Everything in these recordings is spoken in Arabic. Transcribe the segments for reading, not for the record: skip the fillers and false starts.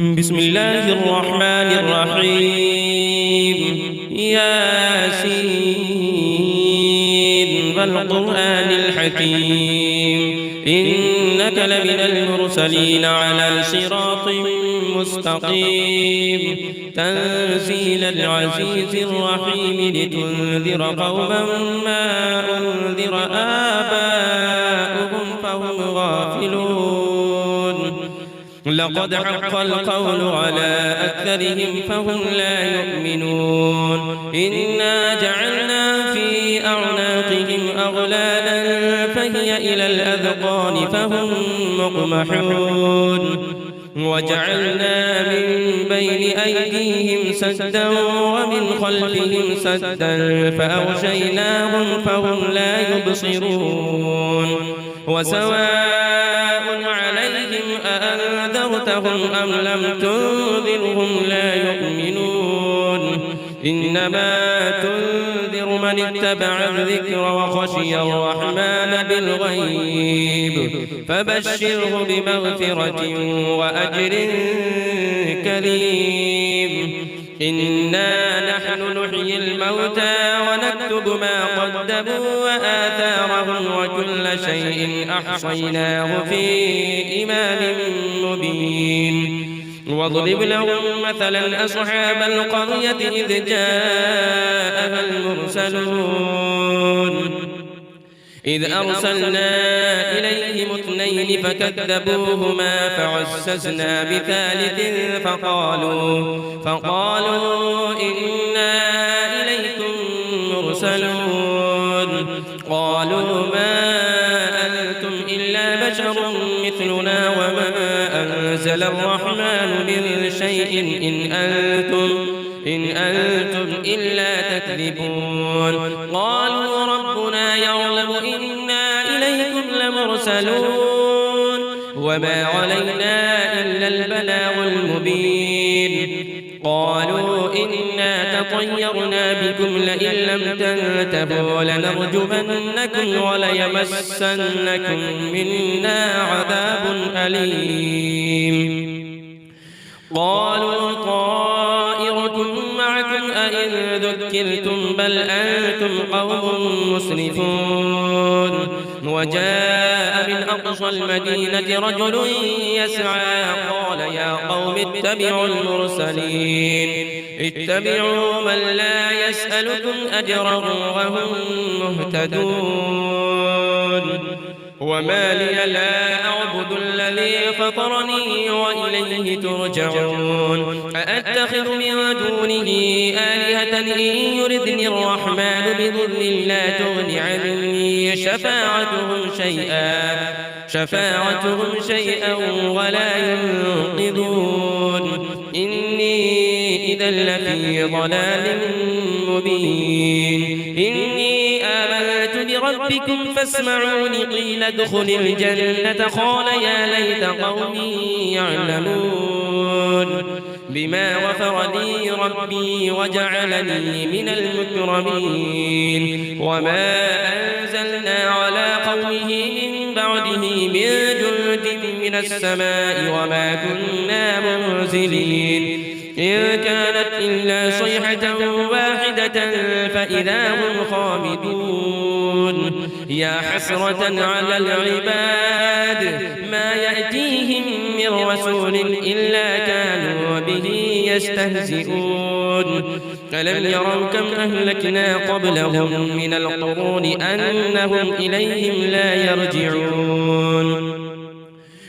بسم الله الرحمن الرحيم ياسين والقرآن الحكيم إنك لمن المرسلين على صراط مستقيم تنزيل العزيز الرحيم لتنذر قوما ما أنذر آباؤهم فهم غافلون لقد حق القول على أكثرهم فهم لا يؤمنون إنا جعلنا في أعناقهم أغلالا فهي إلى الأذقان فهم مقمحون وجعلنا من بين أيديهم سدا ومن خلفهم سدا فأغشيناهم فهم لا يبصرون وسواء عليهم أأنذرتهم أم لم تنذرهم لا يؤمنون إنما تنذر من اتبع الذكر وخشي الرحمن بالغيب فبشره بمغفرة وأجر كريم إنا نحن نحيي الموتى ونكتب ما قدموا وآثارهم وكل شيء أحصيناه في إمام مبين واضرب لهم مثلا أصحاب القرية إذ جاءها المرسلون إذ أرسلنا إليهم اثنين فكذبوهما فعززنا بثالث فقالوا إنا إليكم مرسلون قالوا ما أنتم إلا بشر مثلنا وما أنزل الرحمن من شيء إن أنتم إلا تكذبون قالوا ربنا يعلم إنا إليكم لمرسلون وما علينا إلا البلاغ المبين قالوا إنا تطيرنا بكم لئن لم تنتهوا لنرجمنكم وليمسنكم منا عذاب أليم قالوا طائركم معكم أئن ذكرتم بل أنتم قوم مسرفون وجاء من أقصى المدينة رجل يسعى قال يا قوم اتبعوا المرسلين اتبعوا من لا يسألكم أجرا وهم مهتدون وما لي لا أعبد الذي فطرني وإليه ترجعون أأتخذ من دونه آلهة إن يردني الرحمن بضر لا تغن عني شفاعتهم شيئا ولا ينقذون إني إذا لفي ضلال مبين إني آمنت بربكم فاسمعوني قيل ادخل الجنة قال يا ليت قومي يعلمون بما غفر لي ربي وجعلني من المكرمين وما أنزلنا على قومه من بعده من جند من السماء وما كنا منزلين إن كانت إلا صيحة واحدة فإذا هم خامدون يا حسرة على العباد ما يأتيهم من رسول إلا كانوا به يستهزئون ألم يروا كم أهلكنا قبلهم من القرون أنهم إليهم لا يرجعون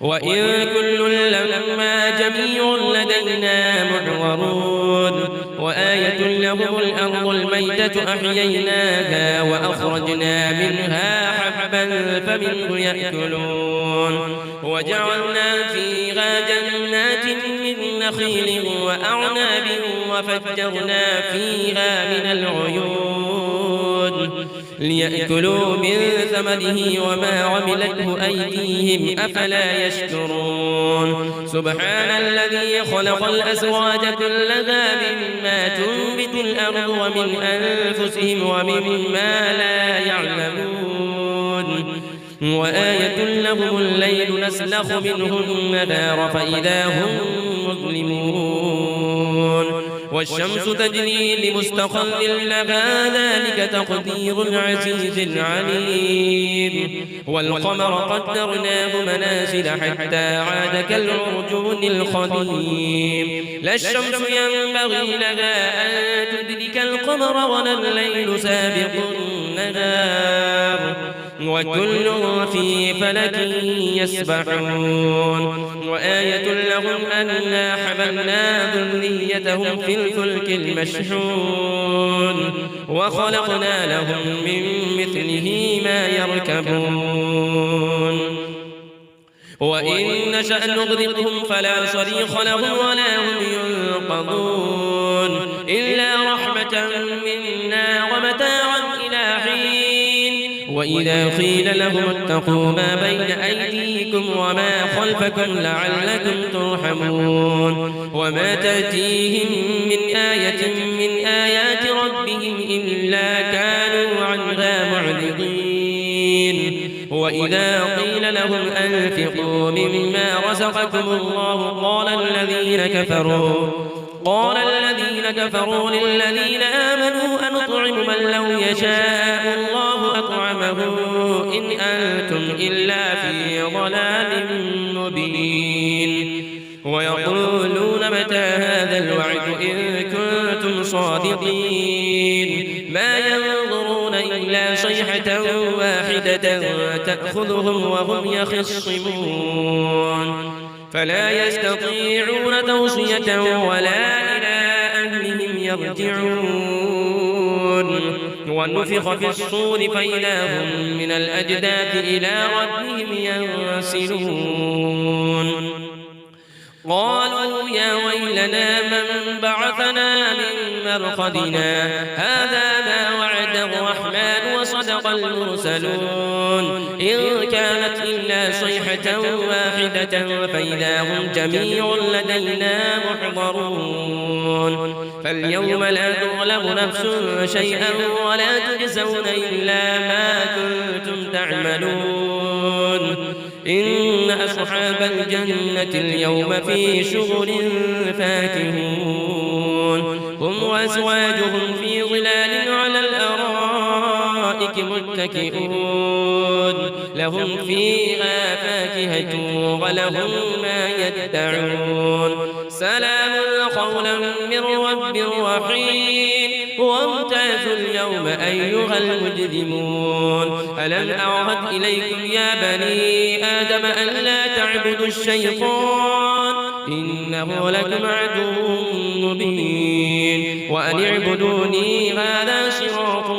وإن كل لما جميع لدينا محضرون وآية لهم الأرض الميتة أحييناها وأخرجنا منها حبا فمنه يأكلون وجعلنا فيها جنات من نخيل وأعناب وفجرنا فيها من العيون ليأكلوا من ثمره وما عملته أيديهم أفلا يشكرون سبحان الذي خلق الأزواج كلها مما تنبت الأرض ومن أنفسهم ومما لا يعلمون وآية لهم الليل نسلخ منه النهار فإذا هم مظلمون والشمس تجري لمستقر لها ذلك تقدير العزيز العليم والقمر قدرناه منازل حتى عاد كالعرجون القديم لا الشمس ينبغي لها أن تدرك القمر ولا الليل سابق النهار وكل في فلك يسبحون وآية لهم أنا حملنا ذريتهم في الفلك المشحون وخلقنا لهم من مثله ما يركبون وإن نشأ نغرقهم فلا صريخ لهم ولا هم ينقذون إلا رحمة منا ومتاعا إلى حين وإذا قيل لهم اتقوا ما بين أيديكم وما خلفكم لعلكم ترحمون وما تأتيهم من آية من آيات ربهم إلا كانوا عنها معرضين وإذا قيل لهم أنفقوا مما رزقكم الله قال الذين كفروا للذين آمنوا أنطعم من لو يشاء الله أطعمه إن أنتم إلا في ضلال مبين ويقولون متى هذا الوعد إن كنتم صادقين ما ينظرون إلا صيحة واحدة تأخذهم وهم يخصمون فلا يستطيعون توصية ولا إلى أهلهم يرجعون ونفخ في الصور فإذا هم من الأجداث إلى ربهم ينسلون قالوا يا ويلنا من بعثنا من مرقدنا هذا ما وعد الرحمن وصدق المرسلون إن كانت إلا صيحة واحدة فإذا هم جميع لدينا محضرون فاليوم لا تظلم نفس شيئا ولا تجزون إلا ما كنتم تعملون إن أصحاب الجنة اليوم في شغل فاكهون هم وأزواجهم في ظلال على الأرائك متكئون لهم فيها فاكهة ولهم ما يدعون سلام قولا من رب رحيم وامتازوا اليوم أيها المجرمون ألم أعهد إليكم يا بني آدم ألا تعبدوا الشيطان إنه لكم عدو مبين وأن اعبدوني هذا صراط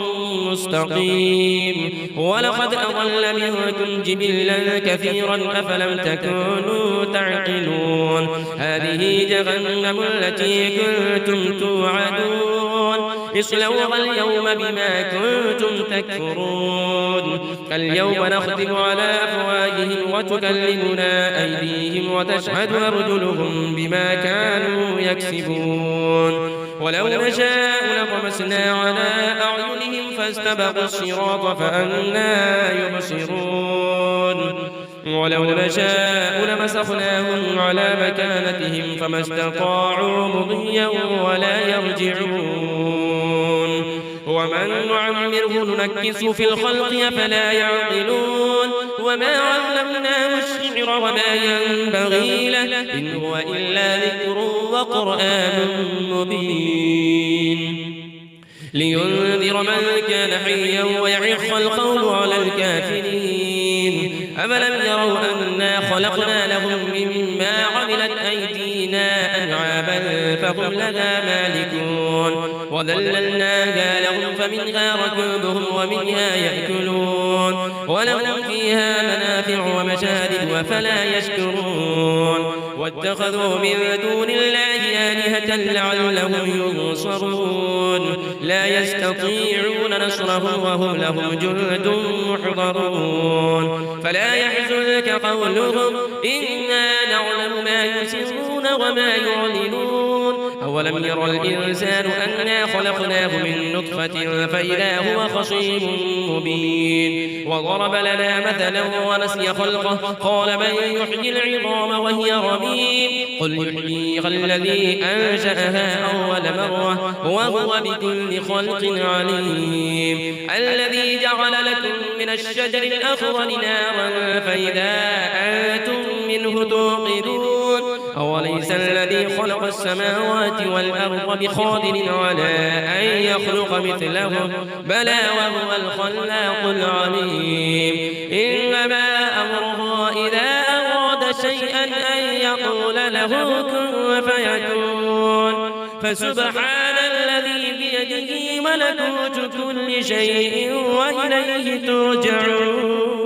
مستقيم ولقد أضل منكم جبلا كثيرا أفلم تكونوا تعقلون هذه جهنم التي كنتم توعدون اصلوها اليوم بما كنتم تكفرون اليوم نختم على أفواههم وتكلمنا أيديهم وتشهد أرجلهم بما كانوا يكسبون ولو نشاء لطمسنا على أعينهم فاستبقوا الصراط فأنى يبصرون ولو نشاء لمسخناهم على مكانتهم فما استطاعوا مضيا ولا يرجعون ومن نعمره ننكسه في الخلق أفلا يعقلون وما علمناه الشعر وما ينبغي له إن هو إلا ذكر وقرآن مبين لينذر من كان حيا ويحق القول على الكافرين أفلم يروا أنا خلقنا لهم مما عملت أيدينا أنعاما فهم لها مالكون وذللناها لهم فمنها ركوبهم ومنها يأكلون ولهم فيها منافع ومشارب وفلا يشكرون واتخذوا من دون الله آلهة لعلهم ينصرون لا يستطيعون نصرهم وهم لهم جند محضرون فلا يحزنك قولهم إنا نعلم ما يسرون وما يعلنون أولم ير الإنسان أنا خلقناه من نطفة فإذا هو خصيم مبين وضرب لنا مثلا ونسي خلقه قال من يحيي العظام وهي رميم قل يحييها الذي أنشأها أول مرة وهو بكل خلق عليم الذي جعل لكم من الشجر الأخضر نارا فإذا أنتم منه توقدون أوليس الذي خلق السماوات والأرض بقادر على أن يخلق مثلهم بلى وهو الخلاق العليم إنما أمره إذا أراد شيئا أن يقول له كن فيكون فسبحان الذي بيده ملكوت كل شيء وإليه ترجعون